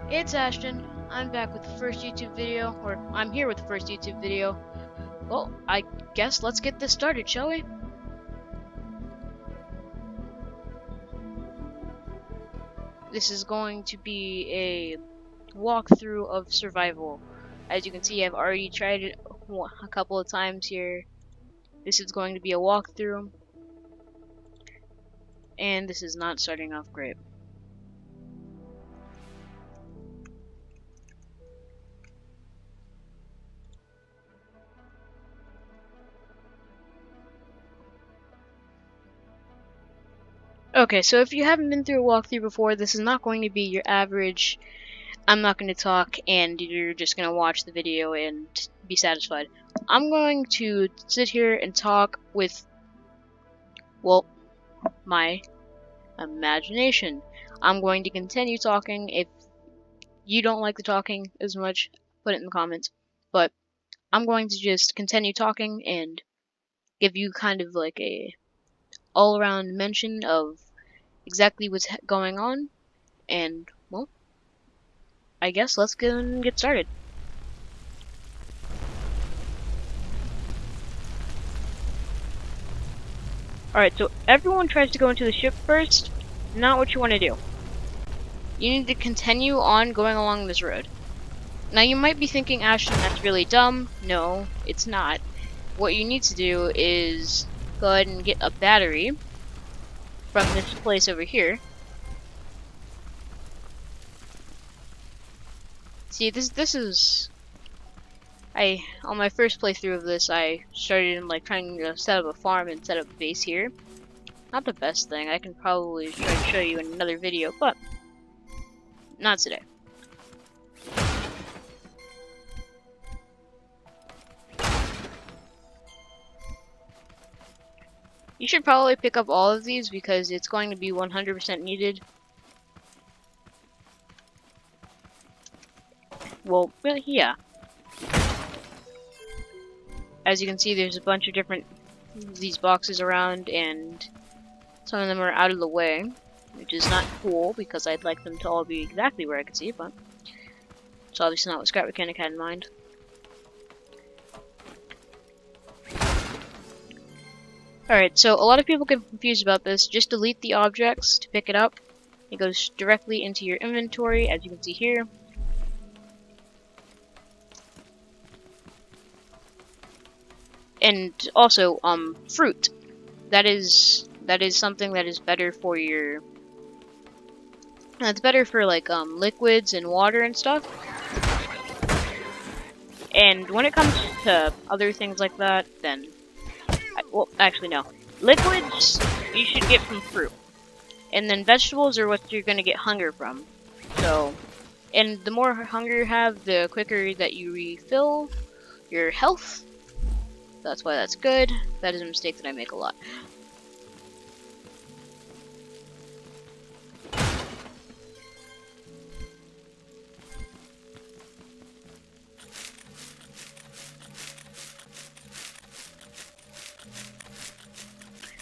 It's Ashton. I'm back with the first YouTube video, or I'm here with the first YouTube video. Well, I guess let's get this started, shall we? This is going to be a walkthrough of survival. As you can see, I've already tried it a couple of times here. This is going to be a walkthrough, and this is not starting off great. Okay, so if you haven't been through a walkthrough before, this is not going to be your average I'm not going to talk and you're just going to watch the video and be satisfied. I'm going to sit here and talk with, well, my imagination. I'm going to continue talking. If you don't like the talking as much, put it in the comments. But I'm going to just continue talking and give you kind of like a all-around mention of exactly what's going on. And, well, I guess let's get started. Alright, so everyone tries to go into the ship first. Not what you want to do. You need to continue on going along this road. Now you might be thinking, Ashton, that's really dumb. No, it's not. What you need to do is go ahead and get a battery from this place over here. See, this is... on my first playthrough of this, I started in like trying to set up a farm and set up a base here. Not the best thing. I can probably try to show you in another video, but not today. You should probably pick up all of these because it's going to be 100% needed. Well, yeah. As you can see, there's a bunch of different these boxes around, and some of them are out of the way, which is not cool because I'd like them to all be exactly where I could see, but it's obviously not what Scrap Mechanic had in mind. Alright, so a lot of people get confused about this. Just delete the objects to pick it up. It goes directly into your inventory, as you can see here. And also, fruit. That is something that is better for your... It's better for, like, liquids and water and stuff. And when it comes to other things like that, then... well, actually, no. Liquids, you should get from fruit. And then vegetables are what you're going to get hunger from. So, and the more hunger you have, the quicker that you refill your health. That's why that's good. That is a mistake that I make a lot.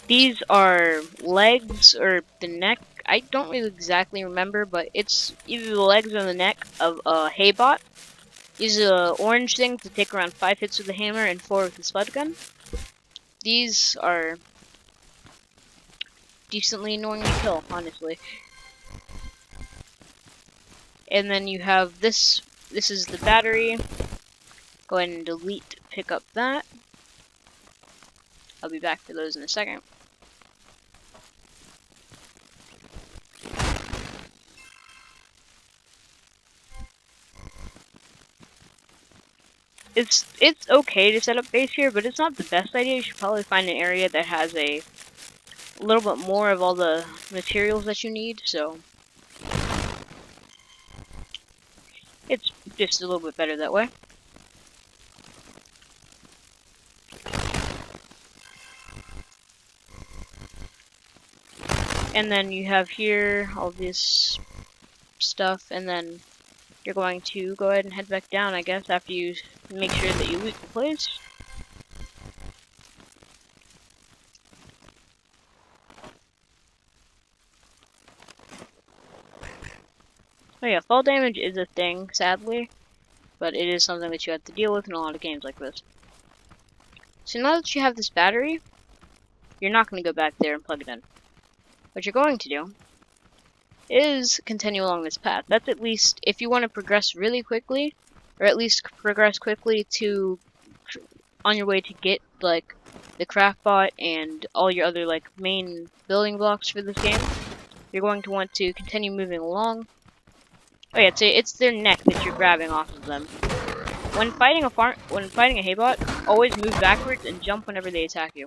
These are legs or the neck. I don't really exactly remember, but it's either the legs or the neck of a hay bot. These are orange things to take around 5 hits with the hammer and 4 with the spud gun. These are decently annoying to kill, honestly. And then you have this. This is the battery. Go ahead and delete, pick up that. I'll be back for those in a second. It's okay to set up base here, but it's not the best idea. You should probably find an area that has a little bit more of all the materials that you need, so it's just a little bit better that way. And then you have here all this stuff, and then you're going to go ahead and head back down, I guess, after you make sure that you loot the place. Oh yeah, fall damage is a thing, sadly, but it is something that you have to deal with in a lot of games like this. So now that you have this battery, you're not going to go back there and plug it in. What you're going to do is continue along this path. That's at least, if you want to progress really quickly, or at least progress quickly to, on your way to get, like, the craft bot and all your other, like, main building blocks for this game, you're going to want to continue moving along. Oh yeah, it's their neck that you're grabbing off of them. When fighting a haybot, always move backwards and jump whenever they attack you.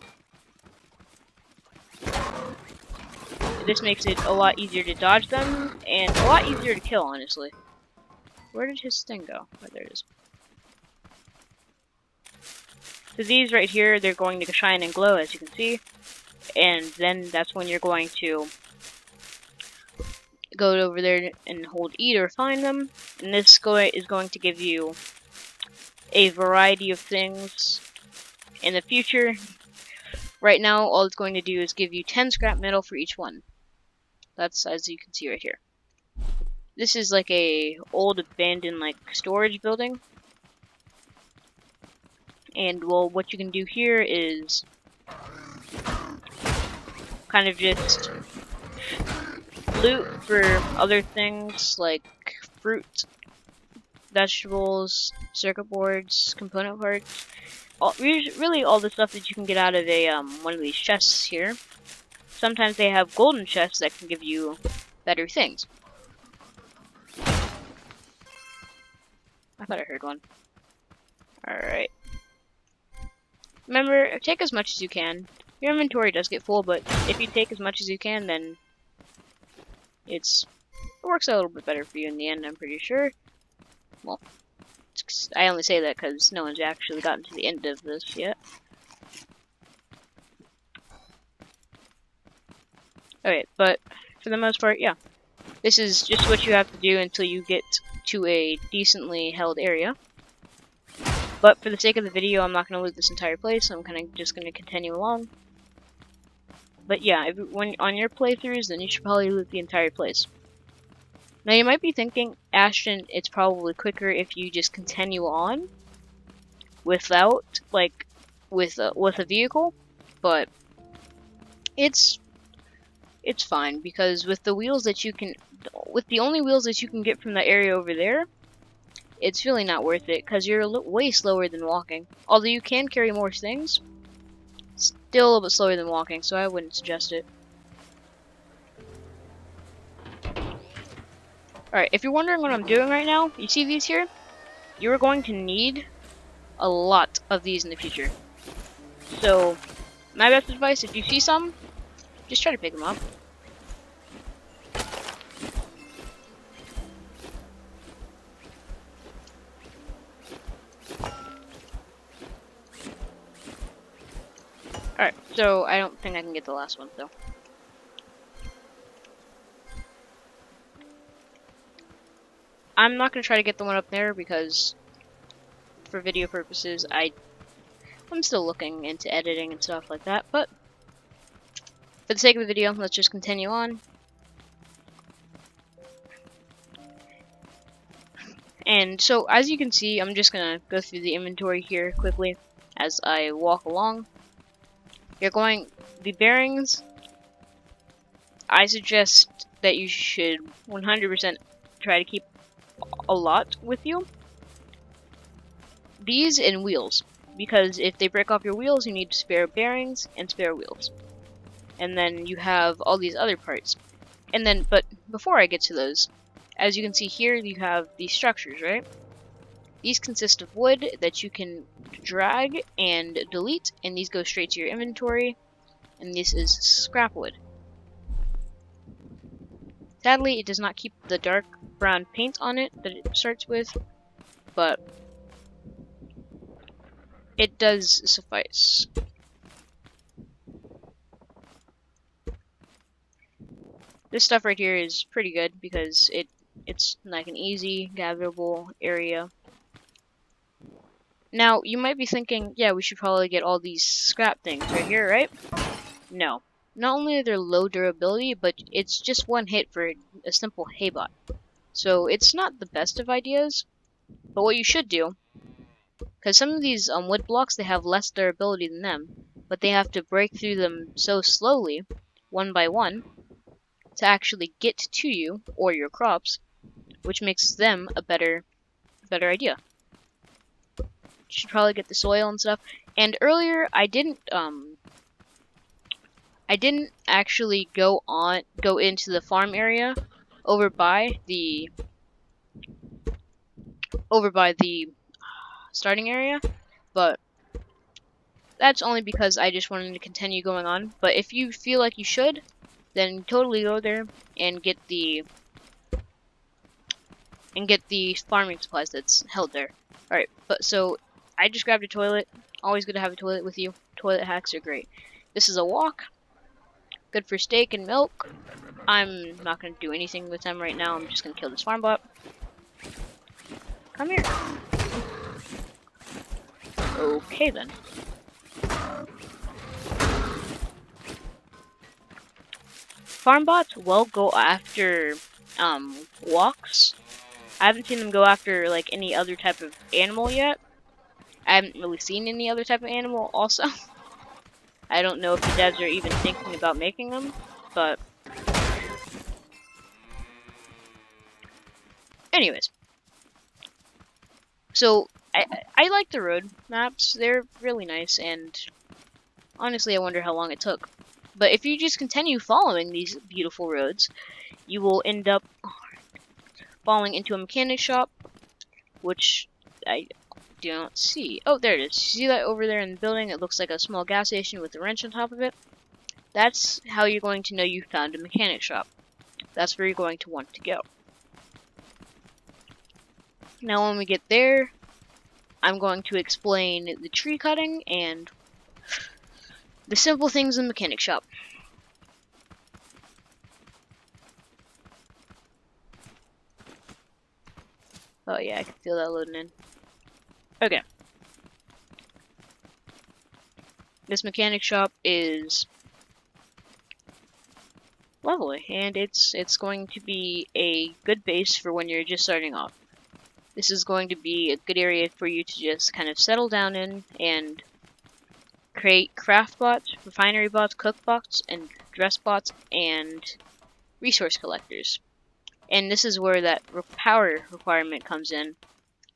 This makes it a lot easier to dodge them, and a lot easier to kill, honestly. Where did his thing go? Oh, there it is. So these right here, they're going to shine and glow, as you can see. And then that's when you're going to go over there and hold E to find them. And this is going to give you a variety of things in the future. Right now, all it's going to do is give you 10 scrap metal for each one. That's as you can see right here. This is like a old abandoned like storage building. And well, what you can do here is kind of just loot for other things like fruit, vegetables, circuit boards, component parts. Really all the stuff that you can get out of a one of these chests here. Sometimes they have golden chests that can give you better things. I thought I heard one. Alright. Remember, take as much as you can. Your inventory does get full, but if you take as much as you can, then it works out a little bit better for you in the end, I'm pretty sure. Well, I only say that because no one's actually gotten to the end of this yet. Okay, but for the most part, yeah. This is just what you have to do until you get to a decently held area. But for the sake of the video, I'm not going to loot this entire place. I'm just going to continue along. But yeah, when on your playthroughs, then you should probably loot the entire place. Now you might be thinking, Ashton, it's probably quicker if you just continue on without, like, with a vehicle. But it's fine because with the wheels that you can, with the only wheels that you can get from the area over there, it's really not worth it because you're way slower than walking. Although you can carry more things, still a little bit slower than walking, so I wouldn't suggest it. Alright, if you're wondering what I'm doing right now, you see these here? You're going to need a lot of these in the future. So, my best advice, if you see some, just try to pick them up. Alright, so I don't think I can get the last one, though. I'm not going to try to get the one up there because, for video purposes, I'm still looking into editing and stuff like that, but for the sake of the video, let's just continue on. And so, as you can see, I'm just going to go through the inventory here quickly as I walk along. The bearings, I suggest that you should 100% try to keep a lot with you. These and wheels, because if they break off your wheels, you need spare bearings and spare wheels. And then you have all these other parts. And then, but before I get to those, as you can see here, you have these structures, right? These consist of wood that you can drag and delete, and these go straight to your inventory. And this is scrap wood. Sadly, it does not keep the dark brown paint on it that it starts with, but it does suffice. This stuff right here is pretty good because it's like an easy gatherable area. Now, you might be thinking, yeah, we should probably get all these scrap things right here, right? No. Not only are they low durability, but it's just one hit for a simple haybot. So it's not the best of ideas, but what you should do, because some of these wood blocks, they have less durability than them, but they have to break through them so slowly, one by one, to actually get to you or your crops, which makes them a better idea. Should probably get the soil and stuff. And earlier I didn't actually go into the farm area over by the starting area, but that's only because I just wanted to continue going on. But if you feel like you should, then totally go there and get the farming supplies that's held there. Alright, but so I just grabbed a toilet. Always good to have a toilet with you. Toilet hacks are great. This is a wok. Good for steak and milk. I'm not going to do anything with them right now. I'm just going to kill this farm bot. Come here. Okay then. Farm bots will go after walks. I haven't seen them go after like any other type of animal yet. I haven't really seen any other type of animal also. I don't know if the devs are even thinking about making them, but anyways. So I like the road maps. They're really nice, and honestly I wonder how long it took. But if you just continue following these beautiful roads, you will end up falling into a mechanic shop, which I don't see. Oh, there it is. See that over there in the building? It looks like a small gas station with a wrench on top of it. That's how you're going to know you found a mechanic shop. That's where you're going to want to go. Now when we get there, I'm going to explain the tree cutting and the simple things in the mechanic shop. Oh yeah, I can feel that loading in. Okay. This mechanic shop is lovely, and it's going to be a good base for when you're just starting off. This is going to be a good area for you to just kind of settle down in and create craft bots, refinery bots, cook bots, and dress bots, and resource collectors. And this is where that power requirement comes in.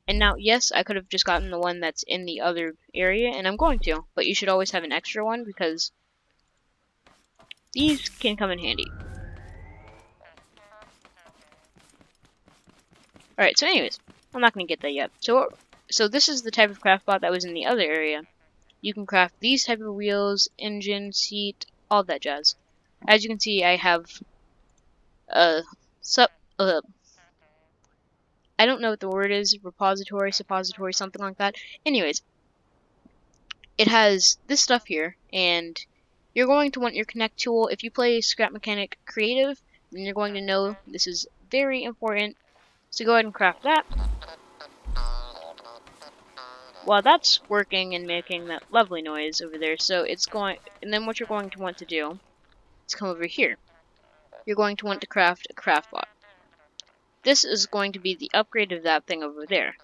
And now, yes, I could have just gotten the one that's in the other area, and I'm going to, but you should always have an extra one because these can come in handy. Alright, so anyways, I'm not going to get that yet. So this is the type of craft bot that was in the other area. You can craft these type of wheels, engine, seat, all that jazz. As you can see, I have I don't know what the word is, repository, suppository, something like that. Anyways, it has this stuff here, and you're going to want your connect tool. If you play Scrap Mechanic Creative, then you're going to know this is very important. So go ahead and craft that. While that's working and making that lovely noise over there, so it's going, and then what you're going to want to do is come over here. You're going to want to craft a craft bot. This is going to be the upgrade of that thing over there.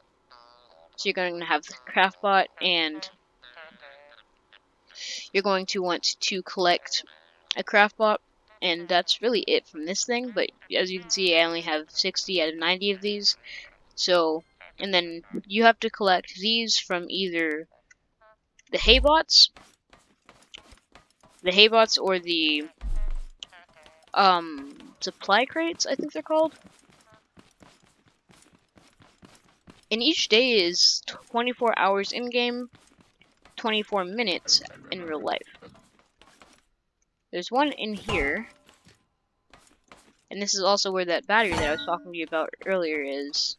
So you're going to have the craft bot, and you're going to want to collect a craft bot, and that's really it from this thing. But as you can see, I only have 60 out of 90 of these. So, and then you have to collect these from either the hay bots or the supply crates, I think they're called. And each day is 24 hours in-game, 24 minutes in real life. There's one in here. And this is also where that battery that I was talking to you about earlier is.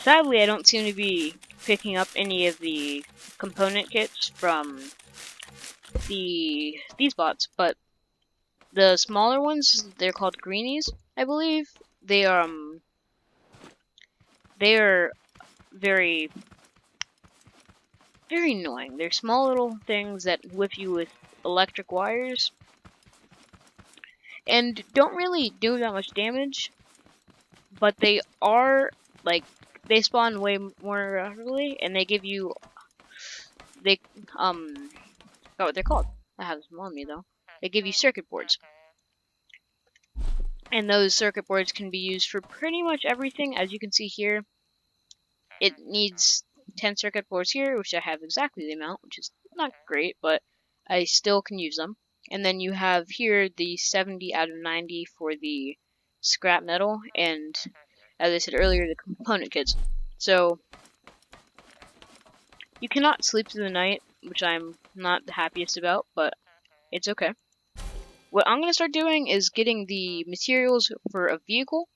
Sadly, I don't seem to be picking up any of the component kits from these bots, but The smaller ones, they're called greenies, I believe. They are very very annoying. They're small little things that whip you with electric wires and don't really do that much damage, but they are like they spawn way more rapidly and they give you they forgot what they're called. I have them on me though. They give you circuit boards. And those circuit boards can be used for pretty much everything. As you can see here, it needs 10 circuit boards here, which I have exactly the amount, which is not great, but I still can use them. And then you have here the 70 out of 90 for the scrap metal, and as I said earlier, the component kits. So you cannot sleep through the night, which I'm not the happiest about, but it's okay. What I'm going to start doing is getting the materials for a vehicle.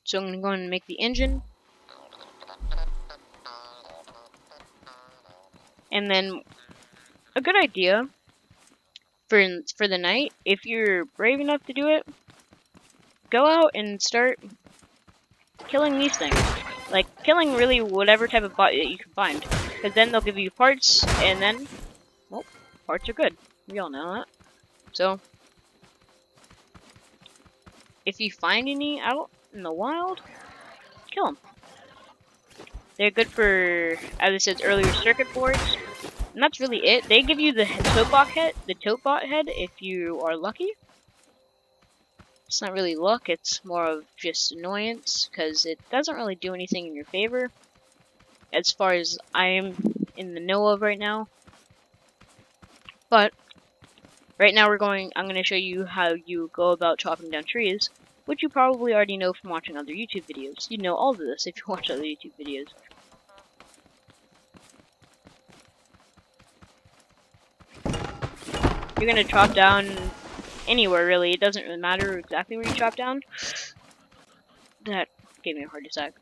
So I'm going to go and make the engine. And then a good idea for the night, if you're brave enough to do it, go out and start killing these things. Like, killing really whatever type of bot that you can find. Because then they'll give you parts, and then, well, parts are good. We all know that. So, if you find any out in the wild, kill them. They're good for, as I said earlier, circuit boards. And that's really it. They give you the tote-bot head if you are lucky. It's not really luck, it's more of just annoyance, because it doesn't really do anything in your favor, as far as I'm in the know of right now. But, right now I'm going to show you how you go about chopping down trees, which you probably already know from watching other YouTube videos. You know all of this if you watch other YouTube videos. You're going to chop down anywhere, really. It doesn't really matter exactly where you chop down. That gave me a heart attack.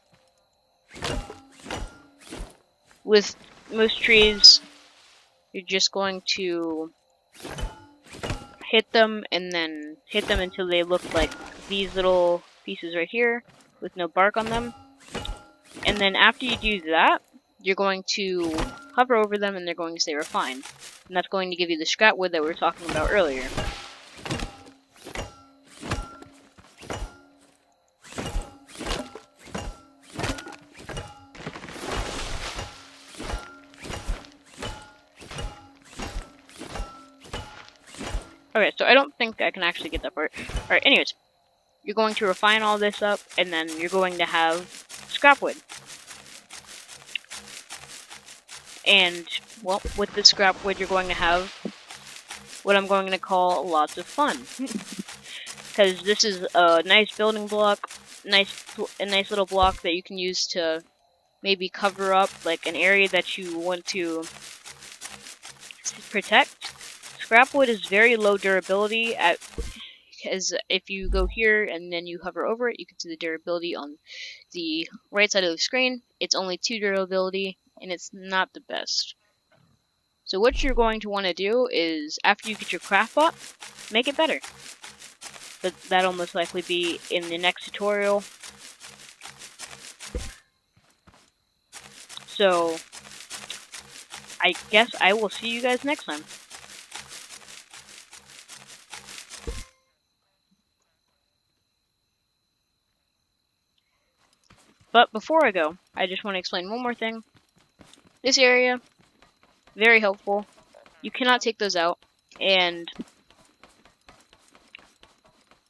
With most trees, you're just going to hit them and then hit them until they look like these little pieces right here with no bark on them. And then after you do that, you're going to hover over them and they're going to stay refined. And that's going to give you the scrap wood that we were talking about earlier. Okay, so I don't think I can actually get that part. Alright, anyways. You're going to refine all this up, and then you're going to have scrap wood. And, well, with the scrap wood, you're going to have what I'm going to call lots of fun. Because this is a nice building block, a nice little block that you can use to maybe cover up, like, an area that you want to protect. Scrap wood is very low durability because if you go here and then you hover over it, you can see the durability on the right side of the screen. It's only 2 durability, and it's not the best. So what you're going to want to do is, after you get your craft bot, make it better. But that'll most likely be in the next tutorial. So, I guess I will see you guys next time. But before I go, I just want to explain one more thing. This area, very helpful. You cannot take those out. And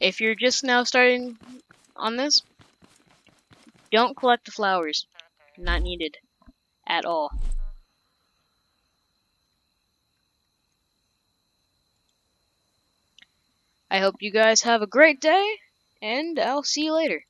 if you're just now starting on this, don't collect the flowers. Not needed at all. I hope you guys have a great day, and I'll see you later.